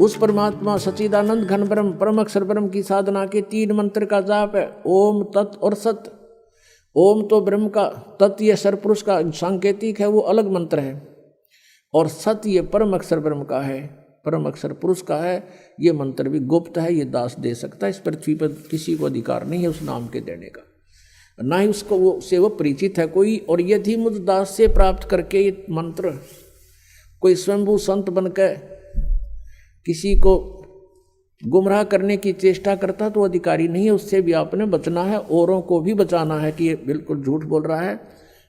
उस परमात्मा सच्चिदानंद घन ब्रह्म परम अक्षर ब्रह्म की साधना के 3 मंत्र का जाप है, ओम तत् और सत। ओम तो ब्रह्म का, तत् ये सरपुरुष का सांकेतिक है, वो अलग मंत्र है, और सत ये परम अक्षर ब्रह्म का है, परम अक्षर पुरुष का है। ये मंत्र भी गुप्त है, ये दास दे सकता है, इस पृथ्वी पर किसी को अधिकार नहीं है उस नाम के देने का, ना ही उसको वो परिचित है कोई। और यदि मुझ दास से प्राप्त करके ये मंत्र कोई स्वयंभू संत बनकर किसी को गुमराह करने की चेष्टा करता तो अधिकारी नहीं है, उससे भी आपने बचना है, औरों को भी बचाना है कि ये बिल्कुल झूठ बोल रहा है,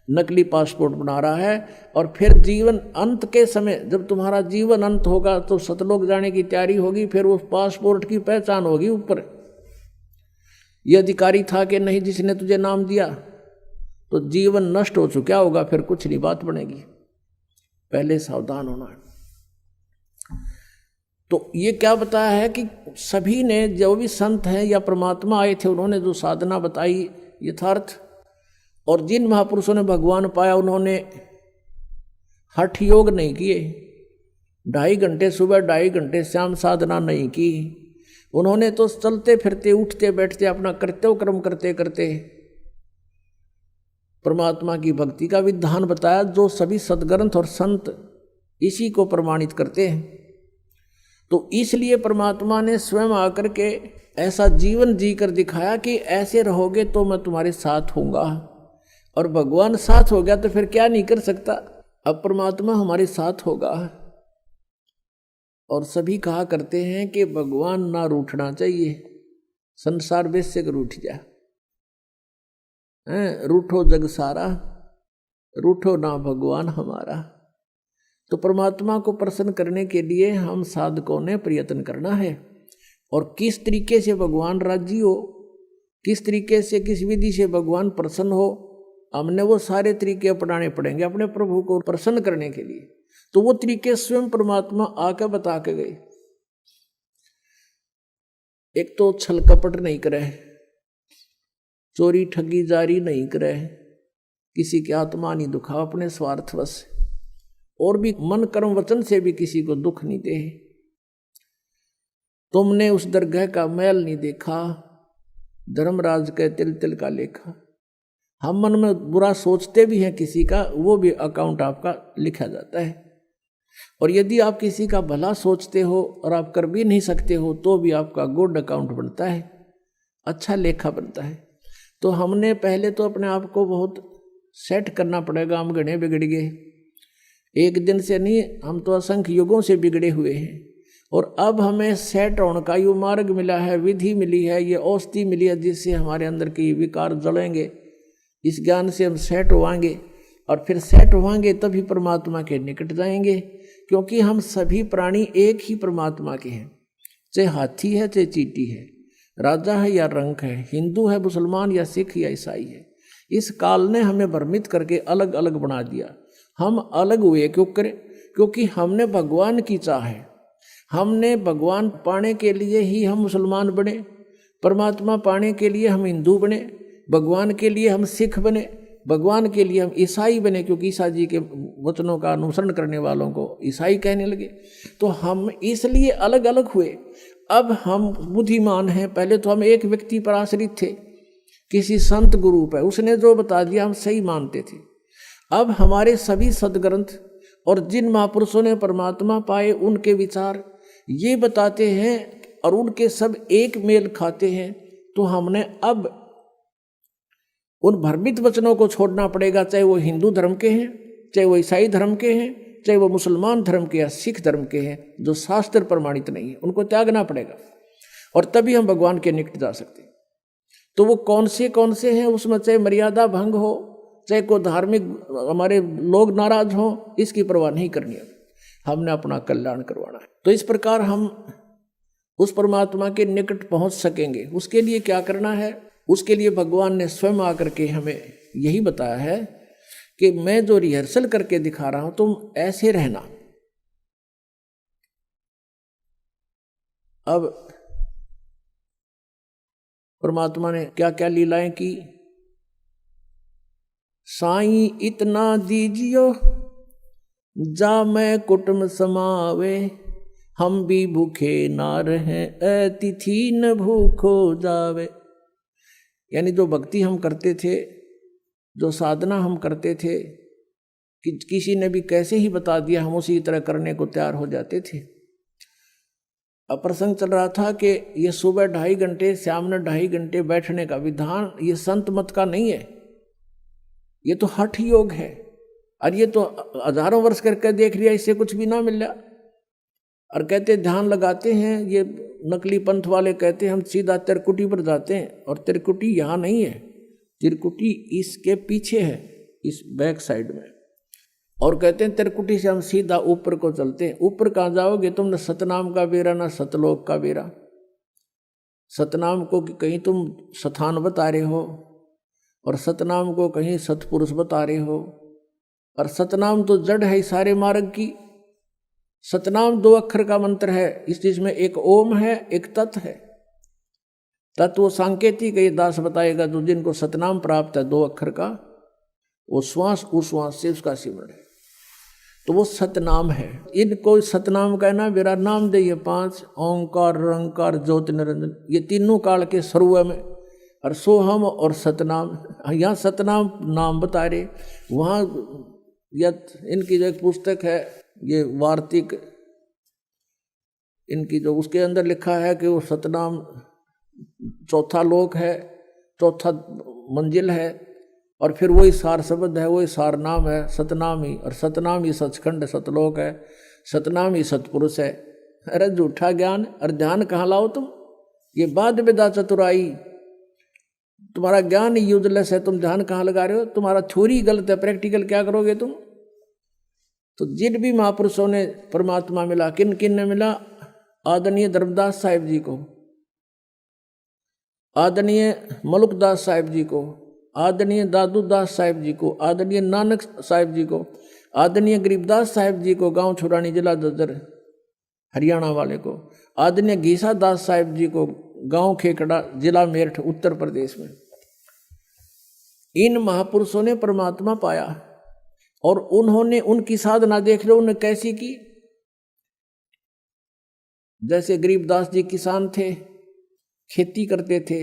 नकली पासपोर्ट बना रहा है। और फिर जीवन अंत के समय जब तुम्हारा जीवन अंत होगा तो सतलोक जाने की तैयारी होगी, फिर उस पासपोर्ट की पहचान होगी ऊपर ये अधिकारी था कि नहीं जिसने तुझे नाम दिया, तो जीवन नष्ट हो चुका होगा, फिर कुछ नहीं बात बनेगी। पहले सावधान होना है। तो ये क्या बताया है कि सभी ने, जो भी संत हैं या परमात्मा आए थे, उन्होंने जो साधना बताई यथार्थ, और जिन महापुरुषों ने भगवान पाया उन्होंने हठ योग नहीं किए, 2.5 घंटे सुबह 2.5 घंटे शाम साधना नहीं की, उन्होंने तो चलते फिरते उठते बैठते अपना कर्तव्य कर्म करते करते परमात्मा की भक्ति का विधान बताया, जो सभी सद्ग्रंथ और संत इसी को प्रमाणित करते हैं। तो इसलिए परमात्मा ने स्वयं आकर के ऐसा जीवन जी कर दिखाया कि ऐसे रहोगे तो मैं तुम्हारे साथ होऊंगा, और भगवान साथ हो गया तो फिर क्या नहीं कर सकता। अब परमात्मा हमारे साथ होगा, और सभी कहा करते हैं कि भगवान ना रूठना चाहिए, संसार वैसे कर रूठ जा, रूठो जग सारा, रूठो ना भगवान हमारा। तो परमात्मा को प्रसन्न करने के लिए हम साधकों ने प्रयत्न करना है, और किस तरीके से भगवान राजी हो, किस तरीके से किस विधि से भगवान प्रसन्न हो, हमने वो सारे तरीके अपनाने पड़ेंगे अपने प्रभु को प्रसन्न करने के लिए। तो वो तरीके स्वयं परमात्मा आकर बता के गए। एक तो छल कपट नहीं करे, चोरी ठगी जारी नहीं करे, किसी की आत्मा नहीं दुखा अपने स्वार्थवश, और भी मन कर्म वचन से भी किसी को दुख नहीं दे। तुमने उस दरगाह का मैल नहीं देखा, धर्मराज के तिल तिल का लेखा। हम मन में बुरा सोचते भी हैं किसी का, वो भी अकाउंट आपका लिखा जाता है। और यदि आप किसी का भला सोचते हो और आप कर भी नहीं सकते हो, तो भी आपका गुड अकाउंट बनता है, अच्छा लेखा बनता है। तो हमने पहले तो अपने आप को बहुत सेट करना पड़ेगा। हम घने बिगड़ गए, एक दिन से नहीं, हम तो असंख्य युगों से बिगड़े हुए हैं, और अब हमें सेट होने का ये मार्ग मिला है, विधि मिली है, ये औषधि मिली है, जिससे हमारे अंदर के विकार जलेंगे। इस ज्ञान से हम सेट होवांगे, और फिर सेट होवांगे तभी परमात्मा के निकट जाएंगे, क्योंकि हम सभी प्राणी एक ही परमात्मा के हैं। चाहे हाथी है, चाहे चींटी है, राजा है या रंक है, हिंदू है, मुसलमान या सिख या ईसाई है, इस काल ने हमें भ्रमित करके अलग अलग बना दिया। हम अलग हुए क्यों करें? क्योंकि हमने भगवान की चाह है, हमने भगवान पाने के लिए ही हम मुसलमान बने, परमात्मा पाने के लिए हम हिंदू बने, भगवान के लिए हम सिख बने, भगवान के लिए हम ईसाई बने, क्योंकि ईसा जी के वचनों का अनुसरण करने वालों को ईसाई कहने लगे। तो हम इसलिए अलग अलग हुए। अब हम बुद्धिमान हैं, पहले तो हम एक व्यक्ति पर आश्रित थे, किसी संत गुरु पर, उसने जो बता दिया हम सही मानते थे। अब हमारे सभी सदग्रंथ और जिन महापुरुषों ने परमात्मा पाए उनके विचार ये बताते हैं, और उनके सब एक मेल खाते हैं। तो हमने अब उन भ्रमित वचनों को छोड़ना पड़ेगा, चाहे वो हिंदू धर्म के हैं, चाहे वो ईसाई धर्म के हैं, चाहे वो मुसलमान धर्म के या सिख धर्म के हैं, जो शास्त्र प्रमाणित नहीं है, उनको त्यागना पड़ेगा, और तभी हम भगवान के निकट जा सकते हैं। तो वो कौन से हैं, उसमें चाहे मर्यादा भंग हो, चाहे कोई धार्मिक हमारे लोग नाराज हों, इसकी परवाह नहीं करनी है, हमने अपना कल्याण करवाना है। तो इस प्रकार हम उस परमात्मा के निकट पहुंच सकेंगे। उसके लिए क्या करना है? उसके लिए भगवान ने स्वयं आकर के हमें यही बताया है कि मैं जो रिहर्सल करके दिखा रहा हूं, तुम ऐसे रहना। अब परमात्मा ने क्या क्या लीलाएं की। साईं इतना दीजियो जा मैं कुटुंब समावे, हम भी भूखे ना रहें, अतिथि न भूखो जावे। यानी जो भक्ति हम करते थे, जो साधना हम करते थे, कि किसी ने भी कैसे ही बता दिया हम उसी तरह करने को तैयार हो जाते थे। अब प्रसंग चल रहा था कि ये सुबह 2.5 घंटे, शाम में 2.5 घंटे बैठने का विधान ये संत मत का नहीं है, ये तो हठ योग है। और ये तो हजारों वर्ष करके देख लिया, इससे कुछ भी ना मिल रहा। और कहते ध्यान लगाते हैं, ये नकली पंथ वाले कहते हैं हम सीधा त्रिकुटी पर जाते हैं, और त्रिकुटी यहाँ नहीं है, त्रिकुटी इसके पीछे है, इस बैक साइड में। और कहते हैं त्रिकुटी से हम सीधा ऊपर को चलते हैं। ऊपर कहाँ जाओगे तुम? न सतनाम का बेरा, ना सतलोक का बेरा। सतनाम को कहीं तुम स्थान बता रहे हो, और सतनाम को कहीं सतपुरुष बता रहे हो। और सतनाम तो जड़ है सारे मार्ग की। सतनाम 2 अक्षर का मंत्र है, इस जिसमें एक ओम है, एक तत् है। तत् वो सांकेतिक, ये दास बताएगा, जो जिनको सतनाम प्राप्त है 2 अक्षर का, वो श्वास उस श्वास से उसका सिमरण है, तो वो सतनाम है। इनको सतनाम कहना, मेरा नाम दे, ये 5 ओंकार, रंकार, ज्योति निरंजन, ये तीनों काल के सर्व में। और सोहम और सतनाम, यहाँ सतनाम नाम बता रहे, वहाँ इनकी जो एक पुस्तक है, ये वार्तिक, इनकी जो उसके अंदर लिखा है कि वो सतनाम 4था लोक है, 4था मंजिल है, और फिर वही सार शब्द है, वही सार नाम है, सतनाम ही। और सतनाम ही सचखंड सतलोक है, सतनाम ही सतपुरुष है। अरे झूठा ज्ञान और ध्यान कहाँ लाओ तुम? ये बाद विदा चतुराई, तुम्हारा ज्ञान यूजलेस है, तुम ध्यान कहाँ लगा रहे हो? तुम्हारा थ्योरी गलत है, प्रैक्टिकल क्या करोगे तुम? तो जिन भी महापुरुषों ने परमात्मा मिला, किन किन ने मिला? आदरणीय धर्मदास साहिब जी को, आदरणीय मलुकदास साहिब जी को, आदरणीय दादू दास साहिब जी को, आदरणीय नानक साहिब जी को, आदरणीय गरीबदास साहिब जी को, गांव छुरानी जिला ददर हरियाणा वाले को, आदरणीय घीसा दास साहिब जी को, गांव खेकड़ा जिला मेरठ उत्तर प्रदेश में। इन महापुरुषों ने परमात्मा पाया, और उन्होंने उनकी साधना देख लो उन्होंने कैसी की। जैसे गरीबदास जी किसान थे, खेती करते थे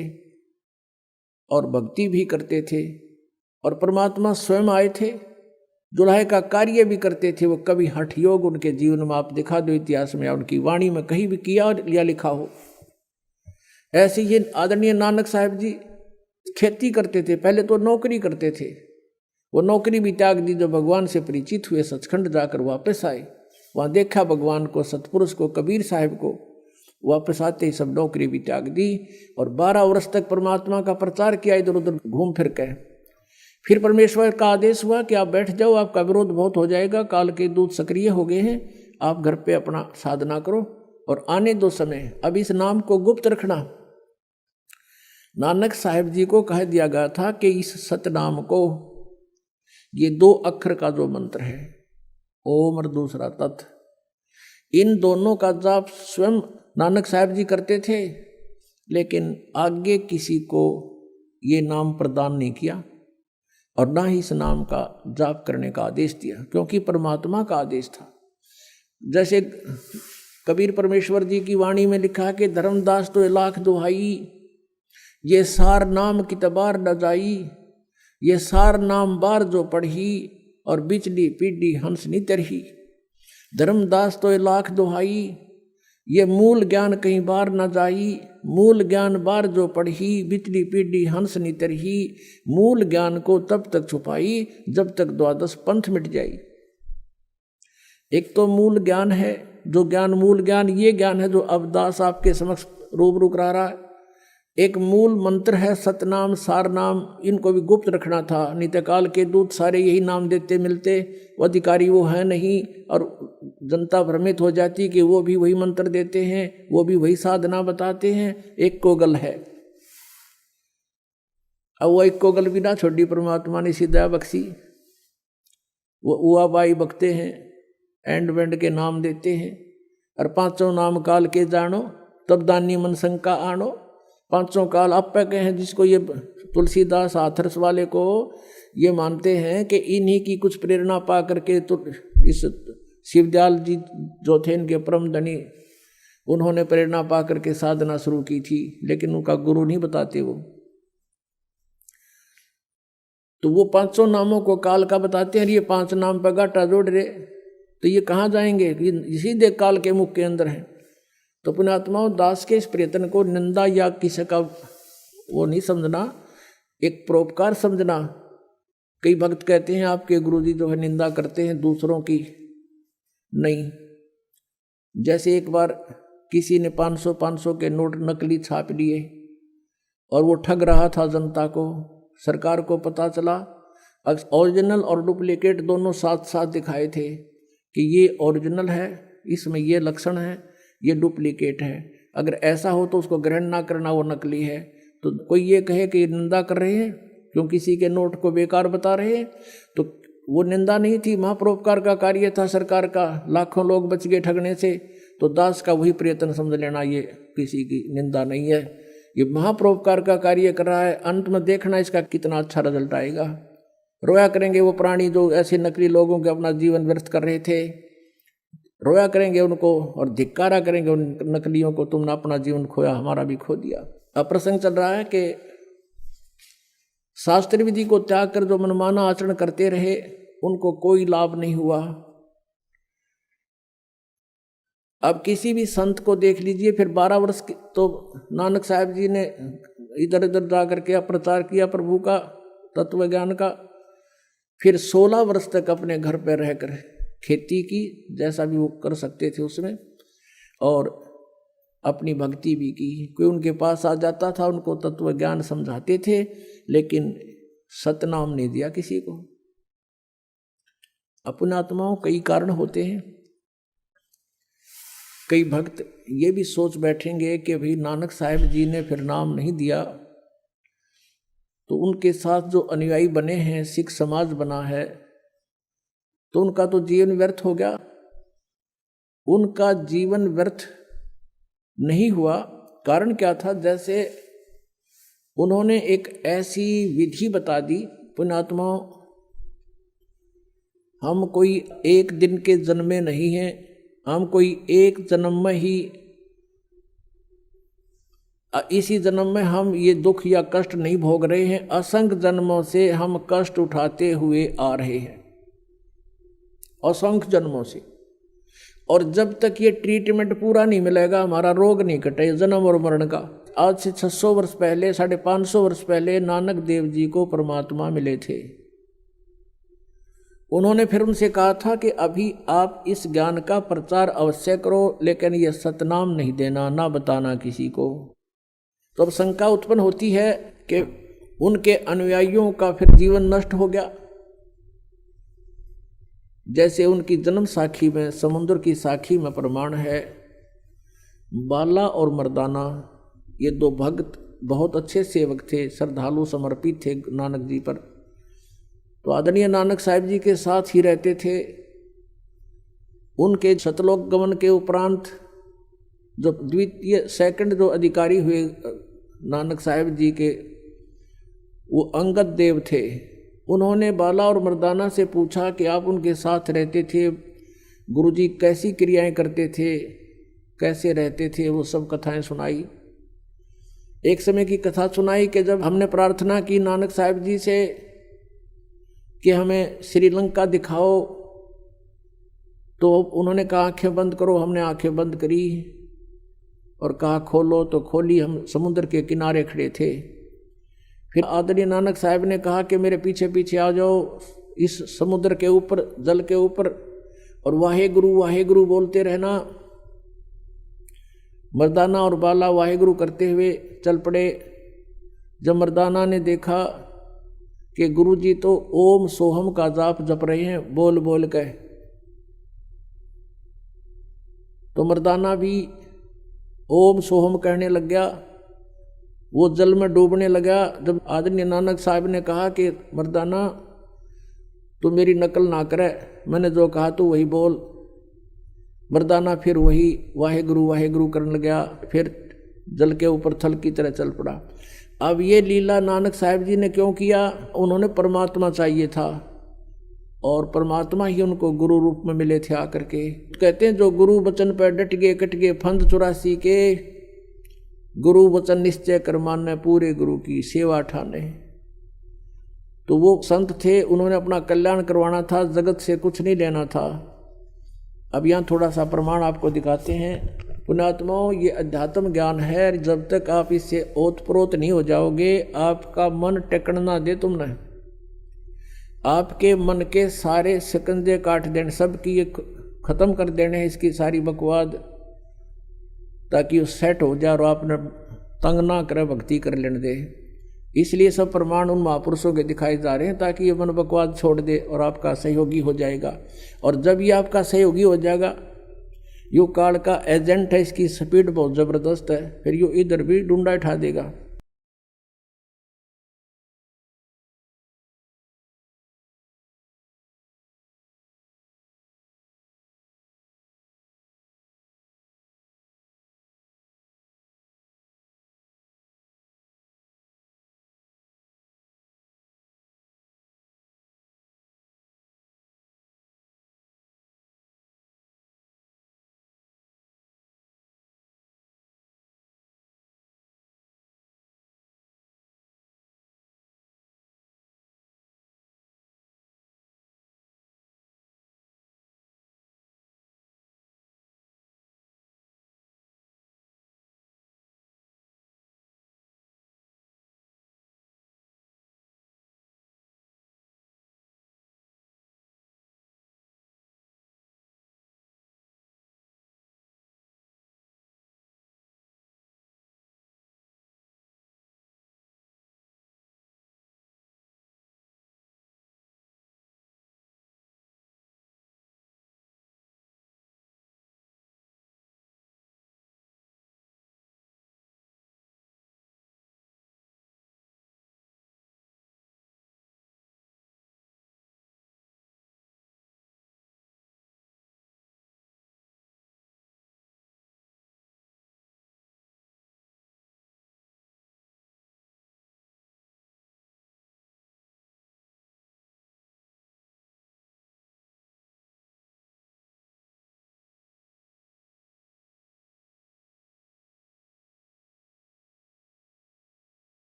और भक्ति भी करते थे, और परमात्मा स्वयं आए थे, दुल्हे का कार्य भी करते थे। वो कभी हठ योग उनके जीवन में आप दिखा दो इतिहास में या उनकी वाणी में कहीं भी किया या लिखा हो। ऐसे ही आदरणीय नानक साहिब जी खेती करते थे, पहले तो नौकरी करते थे, वो नौकरी भी त्याग दी, जो भगवान से परिचित हुए, सचखंड जाकर वापस आए, वहाँ देखा भगवान को, सतपुरुष को, कबीर साहिब को, वापस आते ही सब नौकरी भी त्याग दी, और 12 वर्ष तक परमात्मा का प्रचार किया इधर उधर घूम फिर के। फिर परमेश्वर का आदेश हुआ कि आप बैठ जाओ, आपका विरोध बहुत हो जाएगा, काल के दूत सक्रिय हो गए हैं, आप घर पे अपना साधना करो और आने दो समय, अब इस नाम को गुप्त रखना। नानक साहिब जी को कह दिया गया था कि इस सतनाम को, ये 2 अक्षर का जो मंत्र है, ओम और दूसरा तत्, इन दोनों का जाप स्वयं नानक साहिब जी करते थे, लेकिन आगे किसी को ये नाम प्रदान नहीं किया और ना ही इस नाम का जाप करने का आदेश दिया, क्योंकि परमात्मा का आदेश था। जैसे कबीर परमेश्वर जी की वाणी में लिखा है कि धर्मदास तो 1,00,000 दुहाई, ये सार नाम की तबार न जाई, ये सार नाम बार जो पढ़ी, और बिचली पीढ़ी हंस नी तरही। धर्मदास तो 1,00,000 दुहाई, ये मूल ज्ञान कहीं बार न जाई, मूल ज्ञान बार जो पढ़ी, बिचली पीढ़ी हंस नी तरही। मूल ज्ञान को तब तक छुपाई जब तक 12 पंथ मिट जाई। एक तो मूल ज्ञान है, जो ज्ञान मूल ज्ञान ये ज्ञान है जो अब दास आपके समक्ष रूबरू करा रहा है। एक मूल मंत्र है सतनाम, सार नाम, इनको भी गुप्त रखना था। नित्यकाल के दूत सारे यही नाम देते मिलते, वो अधिकारी वो है नहीं, और जनता भ्रमित हो जाती कि वो भी वही मंत्र देते हैं, वो भी वही साधना बताते हैं। एक कोगल है, अब वो एक कोगल भी ना छोड़ी, परमात्मा ने सीधा बख्शी। वो उआ बाई बकते हैं, एंड वेंड के नाम देते हैं, और 5 नाम काल के जानो, तब दानी मन शंका आनो। 5 काल आप पे हैं, जिसको ये तुलसीदास हाथरस वाले को ये मानते हैं कि इन्हीं की कुछ प्रेरणा पा करके तो इस शिवदयाल जी जो थे इनके परम धनी, उन्होंने प्रेरणा पा करके साधना शुरू की थी, लेकिन उनका गुरु नहीं बताते वो। तो वो 500 नामों को काल का बताते हैं, ये 5 नाम पर गाटा जोड़ रहे, तो ये कहाँ जाएंगे? ये सीधे काल के मुख के अंदर हैं। तो पुण्यात्माओं, दास के इस प्रयत्न को निंदा या किसी का वो नहीं समझना, एक परोपकार समझना। कई भक्त कहते हैं आपके गुरुजी जो है निंदा करते हैं दूसरों की, नहीं। जैसे एक बार किसी ने 500 के नोट नकली छाप लिए और वो ठग रहा था जनता को। सरकार को पता चला, ओरिजिनल और डुप्लीकेट दोनों साथ साथ दिखाए थे कि ये ओरिजिनल है, इसमें ये लक्षण है, ये डुप्लीकेट है। अगर ऐसा हो तो उसको ग्रहण ना करना, वो नकली है। तो कोई ये कहे कि निंदा कर रहे हैं क्यों किसी के नोट को बेकार बता रहे हैं, तो वो निंदा नहीं थी, महापरोपकार का कार्य था सरकार का। लाखों लोग बच गए ठगने से, तो दास का वही प्रयत्न समझ लेना, ये किसी की निंदा नहीं है, ये महापरोपकार का कार्य कर रहा है। अंत में देखना इसका कितना अच्छा रिजल्ट आएगा। रोया करेंगे वो प्राणी जो ऐसे नकली लोगों के अपना जीवन व्यर्थ कर रहे थे, रोया करेंगे उनको और धिक्कारा करेंगे उन नकलियों को, तुमने अपना जीवन खोया, हमारा भी खो दिया। अब प्रसंग चल रहा है कि शास्त्र विधि को त्याग कर जो मनमाना आचरण करते रहे, उनको कोई लाभ नहीं हुआ। अब किसी भी संत को देख लीजिए, फिर 12 वर्ष तो नानक साहब जी ने इधर उधर जा करके प्रचार किया प्रभु का, तत्व ज्ञान का। फिर 16 वर्ष तक अपने घर पर रहकर खेती की, जैसा भी वो कर सकते थे उसमें, और अपनी भक्ति भी की। कोई उनके पास आ जाता था, उनको तत्व ज्ञान समझाते थे, लेकिन सतनाम नहीं दिया किसी को। अपने आत्माओं कई कारण होते हैं। कई भक्त ये भी सोच बैठेंगे कि भाई नानक साहब जी ने फिर नाम नहीं दिया, तो उनके साथ जो अनुयायी बने हैं, सिख समाज बना है, तो उनका तो जीवन व्यर्थ हो गया। उनका जीवन व्यर्थ नहीं हुआ। कारण क्या था? जैसे उन्होंने एक ऐसी विधि बता दी, पुण्यात्माओं, हम कोई एक दिन के जन्मे नहीं हैं, हम कोई एक जन्म में ही, इसी जन्म में हम ये दुख या कष्ट नहीं भोग रहे हैं, असंख्य जन्मों से हम कष्ट उठाते हुए आ रहे हैं, असंख्य जन्मों से। और जब तक ये ट्रीटमेंट पूरा नहीं मिलेगा, हमारा रोग नहीं कटे जन्म और मरण का। आज से 600 वर्ष पहले, 550 वर्ष पहले नानक देव जी को परमात्मा मिले थे। उन्होंने फिर उनसे कहा था कि अभी आप इस ज्ञान का प्रचार अवश्य करो, लेकिन ये सतनाम नहीं देना, ना बताना किसी को। तो अब शंका उत्पन्न होती है कि उनके अनुयायियों का फिर जीवन नष्ट हो गया। जैसे उनकी जन्म साखी में, समुद्र की साखी में प्रमाण है, बाला और मर्दाना ये 2 भक्त बहुत अच्छे सेवक थे, श्रद्धालु समर्पित थे नानक जी पर। तो आदरणीय नानक साहब जी के साथ ही रहते थे। उनके सतलोक गमन के उपरांत जो द्वितीय सेकंड जो अधिकारी हुए नानक साहब जी के, वो अंगद देव थे। उन्होंने बाला और मर्दाना से पूछा कि आप उनके साथ रहते थे, गुरुजी कैसी क्रियाएं करते थे, कैसे रहते थे, वो सब कथाएं सुनाई। एक समय की कथा सुनाई कि जब हमने प्रार्थना की नानक साहब जी से कि हमें श्रीलंका दिखाओ, तो उन्होंने कहा आंखें बंद करो। हमने आंखें बंद करी और कहा खोलो, तो खोली। हम समुद्र के किनारे खड़े थे। फिर आदरणीय नानक साहब ने कहा कि मेरे पीछे पीछे आ जाओ, इस समुद्र के ऊपर, जल के ऊपर, और वाहे गुरु बोलते रहना। मर्दाना और बाला वाहे गुरु करते हुए चल पड़े। जब मर्दाना ने देखा कि गुरुजी तो ओम सोहम का जाप जप रहे हैं बोल बोल के, तो मर्दाना भी ओम सोहम कहने लग गया। वो जल में डूबने लगा। जब आदरणीय नानक साहब ने कहा कि मर्दाना तू मेरी नकल ना करे, मैंने जो कहा तू वही बोल, मर्दाना फिर वही वाहे गुरु करने लगा। फिर जल के ऊपर थल की तरह चल पड़ा। अब ये लीला नानक साहब जी ने क्यों किया? उन्होंने परमात्मा चाहिए था, और परमात्मा ही उनको गुरु रूप में मिले थे आकर के। कहते हैं जो गुरु वचन पर डट गए कट गए फंद 84 के, गुरु वचन निश्चय कर माने पूरे गुरु की सेवा ठाने। तो वो संत थे, उन्होंने अपना कल्याण करवाना था, जगत से कुछ नहीं लेना था। अब यहाँ थोड़ा सा प्रमाण आपको दिखाते हैं। पुण्यात्माओं, ये अध्यात्म ज्ञान है, जब तक आप इससे ओतप्रोत नहीं हो जाओगे, आपका मन टेकन ना दे तुमने, आपके मन के सारे शिकंजे काट देने, सबकी ये खत्म कर देने इसकी सारी बकवाद, ताकि वो सेट हो जाए और आपने तंग ना करे, भक्ति कर लेने दे। इसलिए सब प्रमाण उन महापुरुषों के दिखाए जा रहे हैं, ताकि ये मन बकवाद छोड़ दे और आपका सहयोगी हो जाएगा। और जब ये आपका सहयोगी हो जाएगा, यो काल का एजेंट है, इसकी स्पीड बहुत ज़बरदस्त है, फिर यो इधर भी डूंडा उठा देगा।